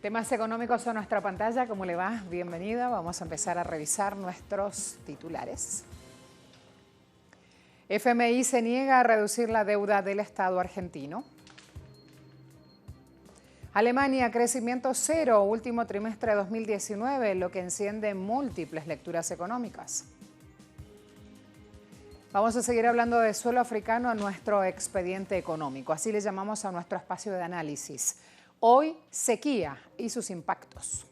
Temas económicos en nuestra pantalla. ¿Cómo le va? Bienvenida. Vamos a empezar a revisar nuestros titulares. FMI se niega a reducir la deuda del Estado argentino. Alemania, crecimiento cero, último trimestre de 2019, lo que enciende múltiples lecturas económicas. Vamos a seguir hablando de suelo africano en nuestro expediente económico. Así le llamamos a nuestro espacio de análisis. Hoy, sequía y sus impactos.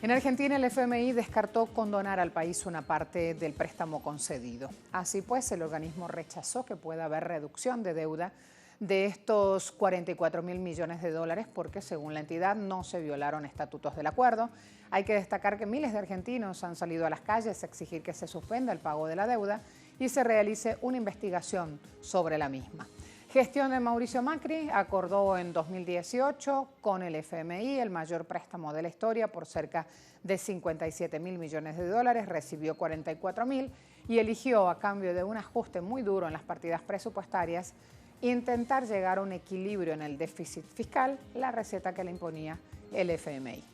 En Argentina, el FMI descartó condonar al país una parte del préstamo concedido. Así pues, el organismo rechazó que pueda haber reducción de deuda de estos 44.000 millones de dólares porque, según la entidad, no se violaron estatutos del acuerdo. Hay que destacar que miles de argentinos han salido a las calles a exigir que se suspenda el pago de la deuda y se realice una investigación sobre la misma. Gestión de Mauricio Macri acordó en 2018 con el FMI el mayor préstamo de la historia por cerca de 57.000 millones de dólares, recibió 44.000 y eligió, a cambio de un ajuste muy duro en las partidas presupuestarias, intentar llegar a un equilibrio en el déficit fiscal, la receta que le imponía el FMI.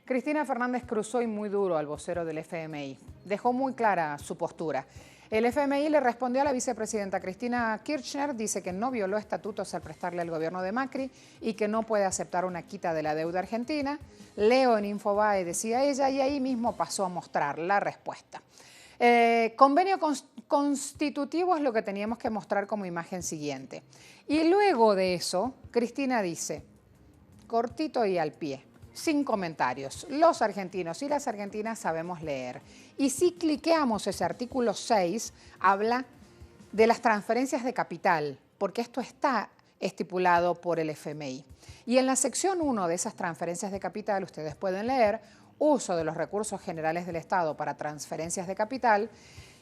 Cristina Fernández cruzó y muy duro al vocero del FMI. Dejó muy clara su postura. El FMI le respondió a la vicepresidenta Cristina Kirchner, dice que no violó estatutos al prestarle al gobierno de Macri y que no puede aceptar una quita de la deuda argentina. Leo en Infobae, decía ella, y ahí mismo pasó a mostrar la respuesta. Convenio constitutivo es lo que teníamos que mostrar como imagen siguiente. Y luego de eso, Cristina dice, cortito y al pie, sin comentarios, los argentinos y las argentinas sabemos leer. Y si cliqueamos ese artículo 6, habla de las transferencias de capital, porque esto está estipulado por el FMI. Y en la sección 1 de esas transferencias de capital, ustedes pueden leer uso de los recursos generales del Estado para transferencias de capital.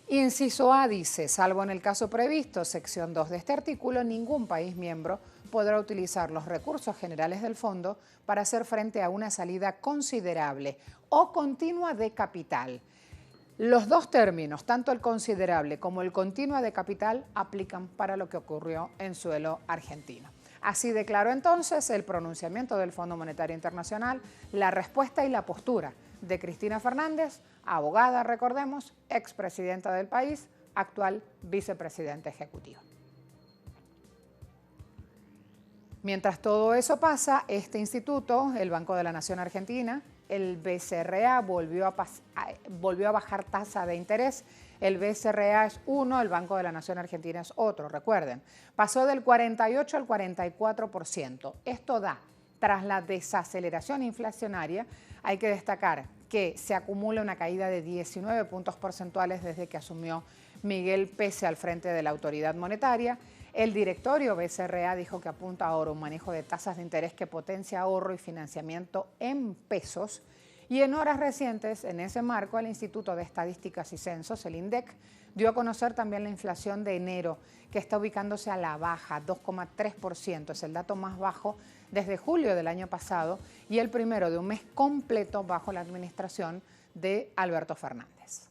Inciso A dice, salvo en el caso previsto, sección 2 de este artículo, ningún país miembro podrá utilizar los recursos generales del fondo para hacer frente a una salida considerable o continua de capital. Los dos términos, tanto el considerable como el continua de capital, aplican para lo que ocurrió en suelo argentino. Así declaró entonces el pronunciamiento del Fondo Monetario Internacional, la respuesta y la postura de Cristina Fernández, abogada, recordemos, expresidenta del país, actual vicepresidenta ejecutiva. Mientras todo eso pasa, este instituto, el Banco de la Nación Argentina, el BCRA, volvió a bajar tasa de interés. El BCRA es uno, el Banco de la Nación Argentina es otro, recuerden. Pasó del 48 al 44%. Esto da, tras la desaceleración inflacionaria, hay que destacar que se acumula una caída de 19 puntos porcentuales desde que asumió Miguel Pese al frente de la autoridad monetaria. El directorio BCRA dijo que apunta ahora a un manejo de tasas de interés que potencia ahorro y financiamiento en pesos. Y en horas recientes, en ese marco, el Instituto de Estadísticas y Censos, el INDEC, dio a conocer también la inflación de enero, que está ubicándose a la baja, 2,3%. Es el dato más bajo desde julio del año pasado y el primero de un mes completo bajo la administración de Alberto Fernández.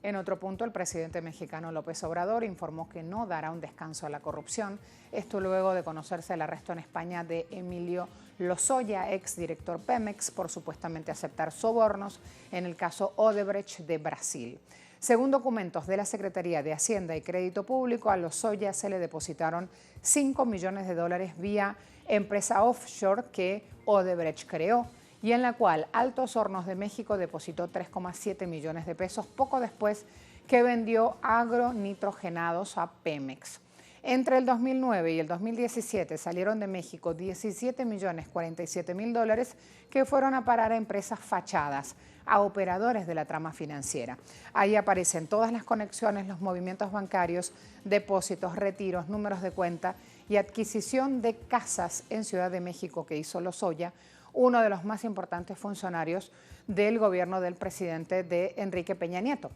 En otro punto, el presidente mexicano López Obrador informó que no dará un descanso a la corrupción. Esto luego de conocerse el arresto en España de Emilio Lozoya, exdirector Pemex, por supuestamente aceptar sobornos en el caso Odebrecht de Brasil. Según documentos de la Secretaría de Hacienda y Crédito Público, a Lozoya se le depositaron 5 millones de dólares vía empresa offshore que Odebrecht creó, y en la cual Altos Hornos de México depositó 3,7 millones de pesos poco después que vendió agronitrogenados a Pemex. Entre el 2009 y el 2017 salieron de México 17.047.000 dólares que fueron a parar a empresas fachadas, a operadores de la trama financiera. Ahí aparecen todas las conexiones, los movimientos bancarios, depósitos, retiros, números de cuenta y adquisición de casas en Ciudad de México que hizo Lozoya, uno de los más importantes funcionarios del gobierno del presidente de Enrique Peña Nieto.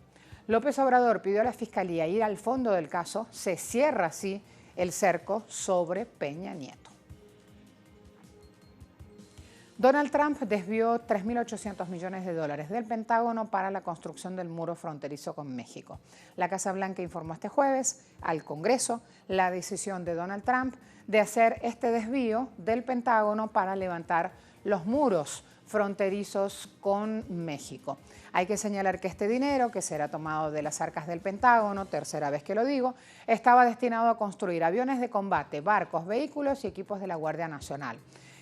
López Obrador pidió a la Fiscalía ir al fondo del caso, se cierra así el cerco sobre Peña Nieto. Donald Trump desvió 3.800 millones de dólares del Pentágono para la construcción del muro fronterizo con México. La Casa Blanca informó este jueves al Congreso la decisión de Donald Trump de hacer este desvío del Pentágono para levantar los muros fronterizos con México. Hay que señalar que este dinero, que será tomado de las arcas del Pentágono, tercera vez que lo digo, estaba destinado a construir aviones de combate, barcos, vehículos y equipos de la Guardia Nacional.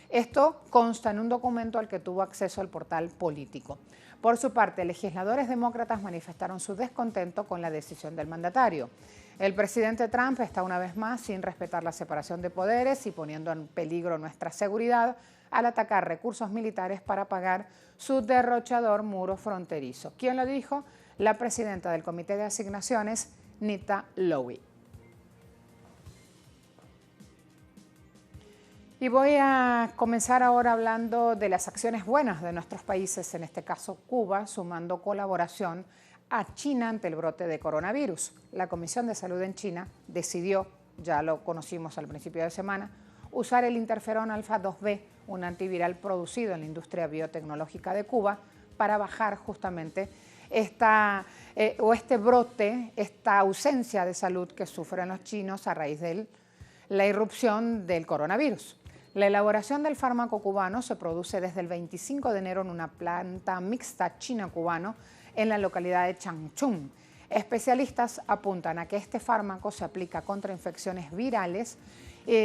Esto consta en un documento al que tuvo acceso el portal Político. Por su parte, legisladores demócratas manifestaron su descontento con la decisión del mandatario. El presidente Trump está una vez más sin respetar la separación de poderes y poniendo en peligro nuestra seguridad al atacar recursos militares para pagar su derrochador muro fronterizo. ¿Quién lo dijo? La presidenta del Comité de Asignaciones, Nita Lowey. Y voy a comenzar ahora hablando de las acciones buenas de nuestros países, en este caso Cuba, sumando colaboración a China ante el brote de coronavirus. La Comisión de Salud en China decidió, ya lo conocimos al principio de semana, usar el interferón alfa-2b, un antiviral producido en la industria biotecnológica de Cuba, para bajar justamente este brote, esta ausencia de salud que sufren los chinos a raíz de la irrupción del coronavirus. La elaboración del fármaco cubano se produce desde el 25 de enero en una planta mixta chino-cubano en la localidad de Changchun. Especialistas apuntan a que este fármaco se aplica contra infecciones virales,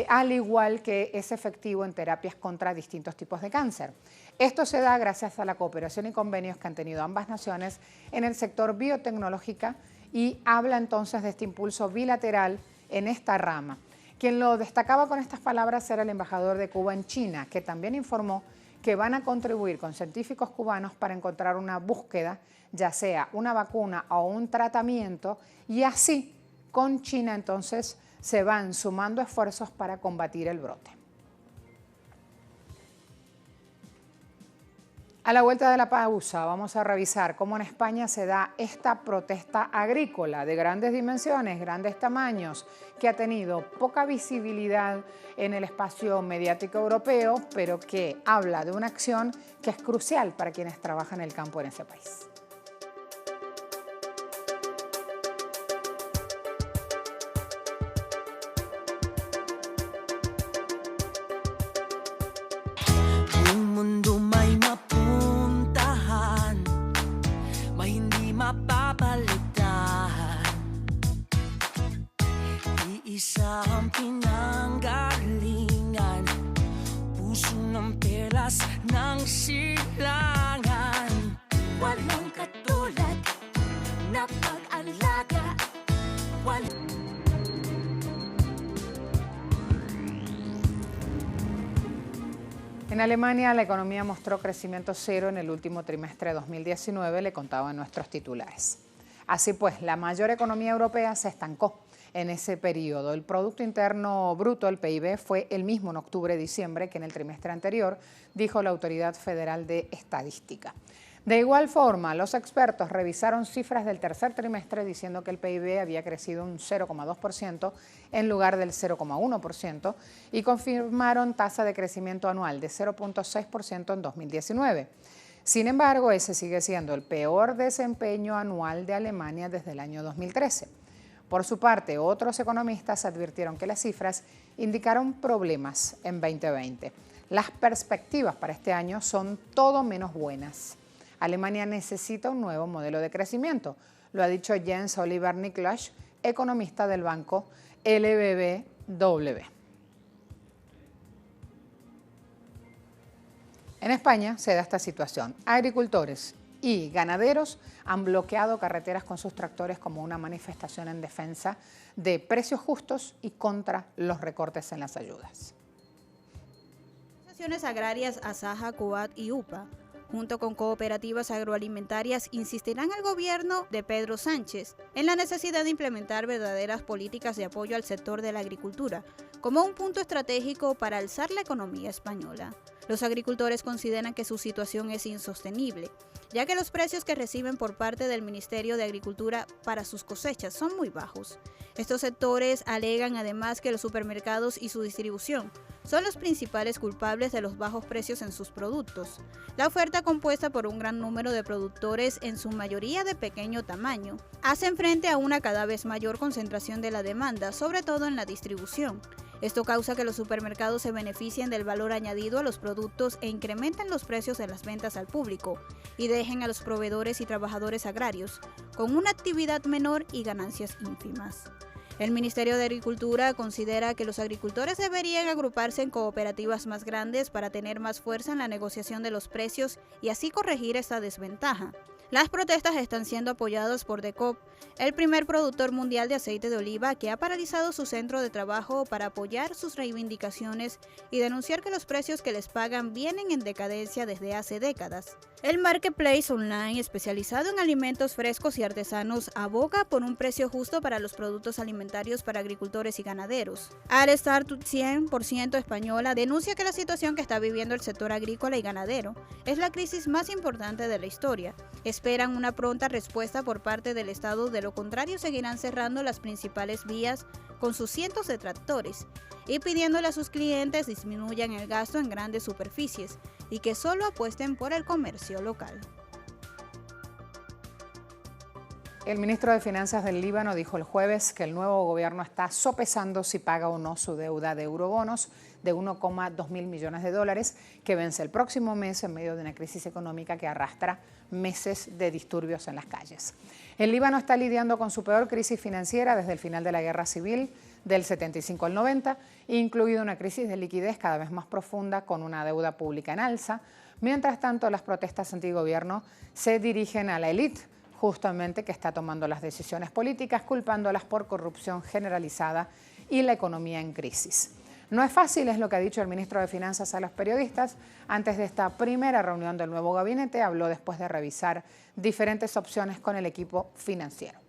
al igual que es efectivo en terapias contra distintos tipos de cáncer. Esto se da gracias a la cooperación y convenios que han tenido ambas naciones en el sector biotecnológico y habla entonces de este impulso bilateral en esta rama. Quien lo destacaba con estas palabras era el embajador de Cuba en China, que también informó que van a contribuir con científicos cubanos para encontrar una búsqueda, ya sea una vacuna o un tratamiento, y así con China entonces se van sumando esfuerzos para combatir el brote. A la vuelta de la pausa vamos a revisar cómo en España se da esta protesta agrícola de grandes dimensiones, grandes tamaños, que ha tenido poca visibilidad en el espacio mediático europeo, pero que habla de una acción que es crucial para quienes trabajan en el campo en ese país. Isang pinanggalingan, puso ng perlas ng silangan. Walang katulad na pag-alaga. En Alemania la economía mostró crecimiento cero en el último trimestre de 2019, le contaban nuestros titulares. Así pues, la mayor economía europea se estancó en ese periodo. El Producto Interno Bruto, el PIB, fue el mismo en octubre-diciembre que en el trimestre anterior, dijo la Autoridad Federal de Estadística. De igual forma, los expertos revisaron cifras del tercer trimestre diciendo que el PIB había crecido un 0,2% en lugar del 0,1% y confirmaron tasa de crecimiento anual de 0,6% en 2019. Sin embargo, ese sigue siendo el peor desempeño anual de Alemania desde el año 2013. Por su parte, otros economistas advirtieron que las cifras indicaron problemas en 2020. Las perspectivas para este año son todo menos buenas. Alemania necesita un nuevo modelo de crecimiento, lo ha dicho Jens Oliver Niklas, economista del banco LBBW. En España se da esta situación. Agricultores y ganaderos han bloqueado carreteras con sus tractores como una manifestación en defensa de precios justos y contra los recortes en las ayudas. Asociaciones agrarias Asaja, Cubat y UPA, junto con cooperativas agroalimentarias, insistirán al gobierno de Pedro Sánchez en la necesidad de implementar verdaderas políticas de apoyo al sector de la agricultura como un punto estratégico para alzar la economía española. Los agricultores consideran que su situación es insostenible, ya que los precios que reciben por parte del Ministerio de Agricultura para sus cosechas son muy bajos. Estos sectores alegan además que los supermercados y su distribución son los principales culpables de los bajos precios en sus productos. La oferta, compuesta por un gran número de productores, en su mayoría de pequeño tamaño, hacen frente a una cada vez mayor concentración de la demanda, sobre todo en la distribución. Esto causa que los supermercados se beneficien del valor añadido a los productos e incrementen los precios de las ventas al público y dejen a los proveedores y trabajadores agrarios con una actividad menor y ganancias ínfimas. El Ministerio de Agricultura considera que los agricultores deberían agruparse en cooperativas más grandes para tener más fuerza en la negociación de los precios y así corregir esta desventaja. Las protestas están siendo apoyadas por DECOP, el primer productor mundial de aceite de oliva, que ha paralizado su centro de trabajo para apoyar sus reivindicaciones y denunciar que los precios que les pagan vienen en decadencia desde hace décadas. El marketplace online especializado en alimentos frescos y artesanos aboga por un precio justo para los productos alimentarios para agricultores y ganaderos. Alestar 100% española denuncia que la situación que está viviendo el sector agrícola y ganadero es la crisis más importante de la historia. Esperan una pronta respuesta por parte del Estado, de lo contrario seguirán cerrando las principales vías con sus cientos de tractores y pidiéndole a sus clientes disminuyan el gasto en grandes superficies y que solo apuesten por el comercio local. El ministro de Finanzas del Líbano dijo el jueves que el nuevo gobierno está sopesando si paga o no su deuda de eurobonos de 1,2 mil millones de dólares que vence el próximo mes en medio de una crisis económica que arrastra meses de disturbios en las calles. El Líbano está lidiando con su peor crisis financiera desde el final de la guerra civil del 75 al 90, incluida una crisis de liquidez cada vez más profunda con una deuda pública en alza. Mientras tanto, las protestas antigobierno se dirigen a la élite, justamente que está tomando las decisiones políticas, culpándolas por corrupción generalizada y la economía en crisis. No es fácil, es lo que ha dicho el ministro de Finanzas a los periodistas. Antes de esta primera reunión del nuevo gabinete, habló después de revisar diferentes opciones con el equipo financiero.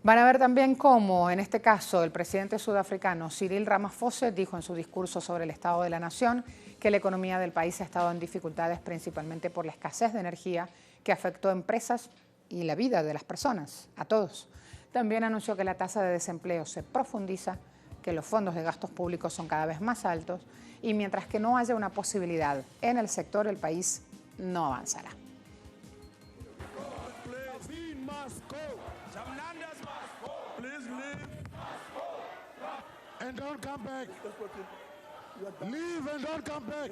Van a ver también cómo, en este caso, el presidente sudafricano Cyril Ramaphosa dijo en su discurso sobre el Estado de la Nación que la economía del país ha estado en dificultades principalmente por la escasez de energía que afectó a empresas y la vida de las personas, a todos. También anunció que la tasa de desempleo se profundiza, que los fondos de gastos públicos son cada vez más altos y mientras que no haya una posibilidad en el sector, el país no avanzará. And don't come back. Leave and don't come back.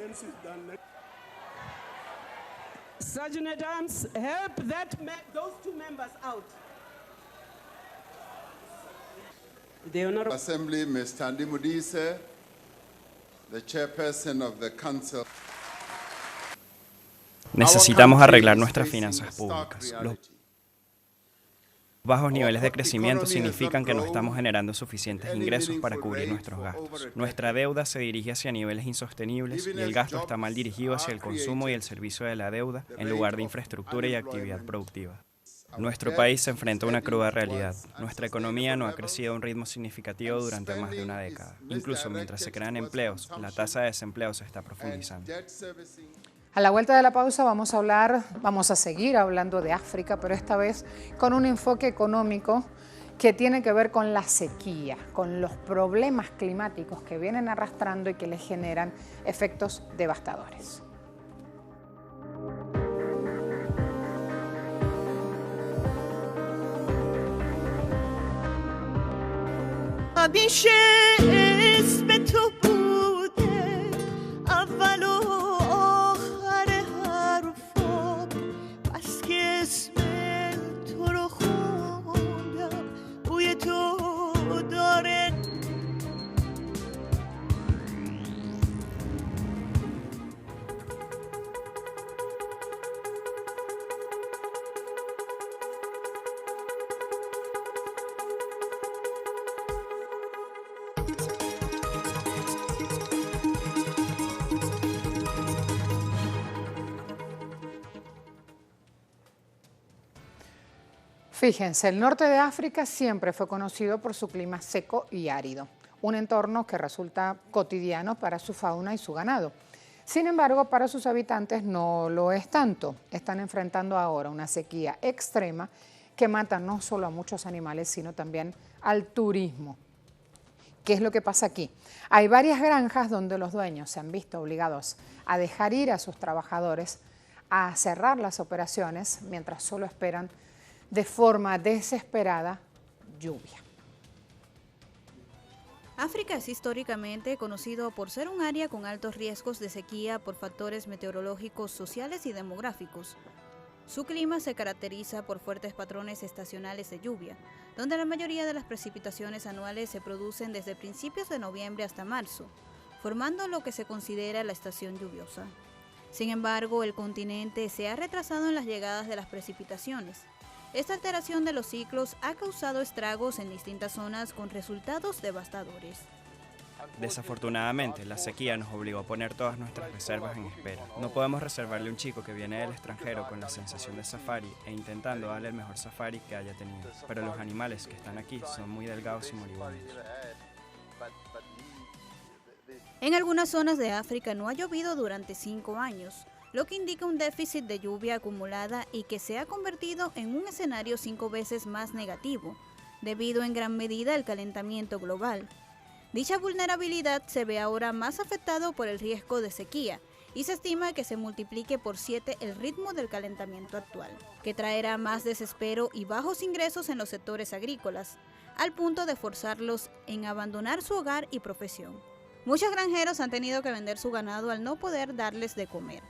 Sergeant at Arms, help those two members out. The Honorable Assembly, Ms. Thandi Modise, the chairperson of the Council. Necesitamos arreglar nuestras finanzas públicas. Los bajos niveles de crecimiento significan que no estamos generando suficientes ingresos para cubrir nuestros gastos. Nuestra deuda se dirige hacia niveles insostenibles y el gasto está mal dirigido hacia el consumo y el servicio de la deuda en lugar de infraestructura y actividad productiva. Nuestro país se enfrenta a una cruda realidad. Nuestra economía no ha crecido a un ritmo significativo durante más de una década. Incluso mientras se crean empleos, la tasa de desempleo se está profundizando. A la vuelta de la pausa vamos a seguir hablando de África, pero esta vez con un enfoque económico que tiene que ver con la sequía, con los problemas climáticos que vienen arrastrando y que les generan efectos devastadores. Fíjense, el norte de África siempre fue conocido por su clima seco y árido, un entorno que resulta cotidiano para su fauna y su ganado. Sin embargo, para sus habitantes no lo es tanto. Están enfrentando ahora una sequía extrema que mata no solo a muchos animales, sino también al turismo ¿Qué es lo que pasa aquí? Hay varias granjas donde los dueños se han visto obligados a dejar ir a sus trabajadores, a cerrar las operaciones, mientras solo esperan de forma desesperada lluvia. África es históricamente conocido por ser un área con altos riesgos de sequía por factores meteorológicos, sociales y demográficos. Su clima se caracteriza por fuertes patrones estacionales de lluvia, donde la mayoría de las precipitaciones anuales se producen desde principios de noviembre hasta marzo, formando lo que se considera la estación lluviosa. Sin embargo, el continente se ha retrasado en las llegadas de las precipitaciones. Esta alteración de los ciclos ha causado estragos en distintas zonas con resultados devastadores. Desafortunadamente, la sequía nos obligó a poner todas nuestras reservas en espera. No podemos reservarle a un chico que viene del extranjero con la sensación de safari e intentando darle el mejor safari que haya tenido. Pero los animales que están aquí son muy delgados y moribundos. En algunas zonas de África no ha llovido durante 5 años, lo que indica un déficit de lluvia acumulada y que se ha convertido en un escenario 5 veces más negativo, debido en gran medida al calentamiento global. Dicha vulnerabilidad se ve ahora más afectado por el riesgo de sequía y se estima que se multiplique por 7 el ritmo del calentamiento actual, que traerá más desespero y bajos ingresos en los sectores agrícolas, al punto de forzarlos en abandonar su hogar y profesión. Muchos granjeros han tenido que vender su ganado al no poder darles de comer,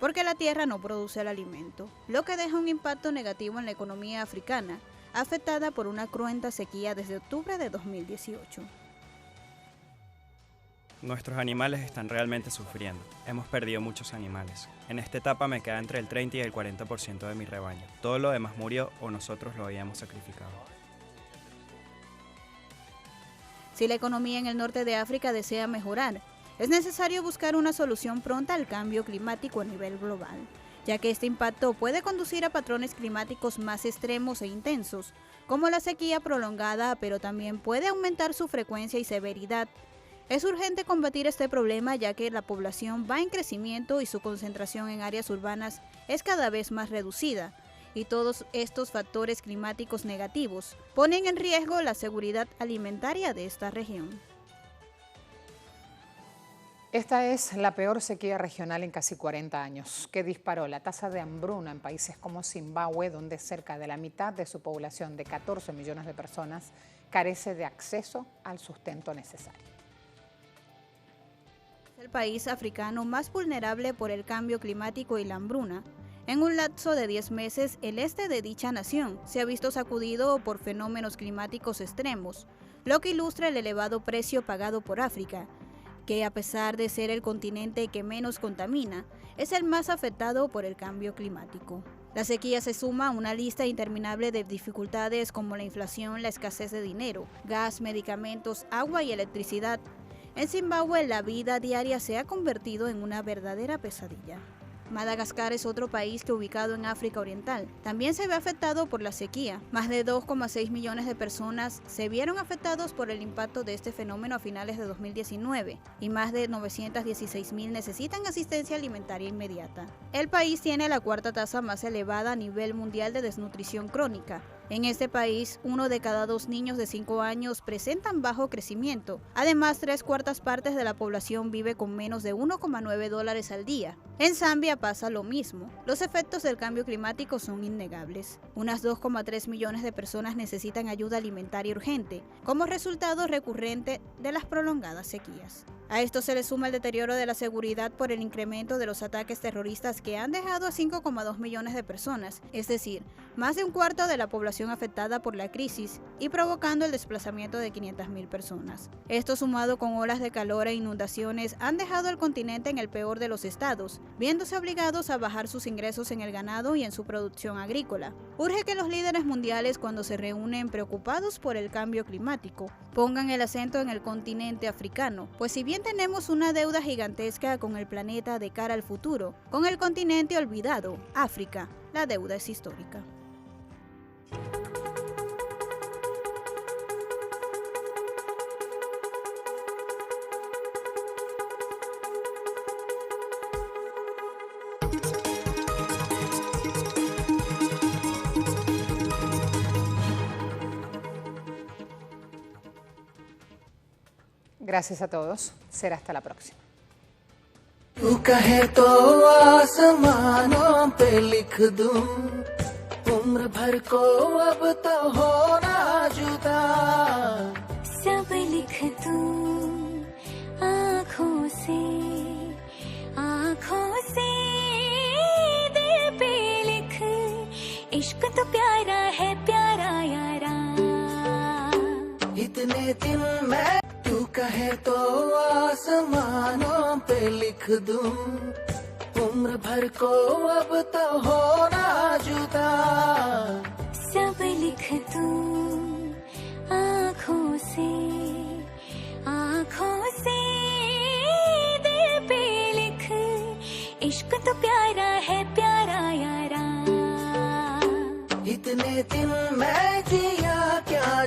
porque la tierra no produce el alimento, lo que deja un impacto negativo en la economía africana, afectada por una cruenta sequía desde octubre de 2018. Nuestros animales están realmente sufriendo. Hemos perdido muchos animales. En esta etapa me queda entre el 30 y el 40% de mi rebaño. Todo lo demás murió o nosotros lo habíamos sacrificado. Si la economía en el norte de África desea mejorar, es necesario buscar una solución pronta al cambio climático a nivel global, ya que este impacto puede conducir a patrones climáticos más extremos e intensos, como la sequía prolongada, pero también puede aumentar su frecuencia y severidad. Es urgente combatir este problema ya que la población va en crecimiento y su concentración en áreas urbanas es cada vez más reducida, y todos estos factores climáticos negativos ponen en riesgo la seguridad alimentaria de esta región. Esta es la peor sequía regional en casi 40 años, que disparó la tasa de hambruna en países como Zimbabue, donde cerca de la mitad de su población de 14 millones de personas carece de acceso al sustento necesario. Es el país africano más vulnerable por el cambio climático y la hambruna. En un lapso de 10 meses, el este de dicha nación se ha visto sacudido por fenómenos climáticos extremos, lo que ilustra el elevado precio pagado por África, que a pesar de ser el continente que menos contamina, es el más afectado por el cambio climático. La sequía se suma a una lista interminable de dificultades como la inflación, la escasez de dinero, gas, medicamentos, agua y electricidad. En Zimbabue, la vida diaria se ha convertido en una verdadera pesadilla. Madagascar es otro país que, ubicado en África Oriental, también se ve afectado por la sequía. Más de 2,6 millones de personas se vieron afectados por el impacto de este fenómeno a finales de 2019 y más de 916.000 necesitan asistencia alimentaria inmediata. El país tiene la cuarta tasa más elevada a nivel mundial de desnutrición crónica. En este país, 1 de cada 2 niños de 5 años presentan bajo crecimiento. Además, 3/4 partes de la población vive con menos de $1,9 al día. En Zambia pasa lo mismo. Los efectos del cambio climático son innegables. Unas 2,3 millones de personas necesitan ayuda alimentaria urgente, como resultado recurrente de las prolongadas sequías. A esto se le suma el deterioro de la seguridad por el incremento de los ataques terroristas que han dejado a 5,2 millones de personas, es decir, más de un cuarto de la población afectada por la crisis y provocando el desplazamiento de 500.000 personas. Esto, sumado con olas de calor e inundaciones, han dejado al continente en el peor de los estados, viéndose obligados a bajar sus ingresos en el ganado y en su producción agrícola. Urge que los líderes mundiales, cuando se reúnen preocupados por el cambio climático, pongan el acento en el continente africano, pues si bien tenemos una deuda gigantesca con el planeta de cara al futuro, con el continente olvidado, África, la deuda es histórica. Gracias a todos. Será hasta la próxima. तू कहे तो आसमानों पे लिख दूं, उम्र भर को अब तो होना जुदा। सब लिख दूं आँखों से दिल पे लिख, इश्क तो प्यारा है प्यारा यारा। इतने दिन मैं तू कहे तो आसमानों पे लिख दूं, उम्र भर को अब तो होना जुदा। सब लिख दूं आँखों से दिल पे लिख, इश्क तो प्यारा है प्यारा यारा। इतने दिन मैं जिया क्या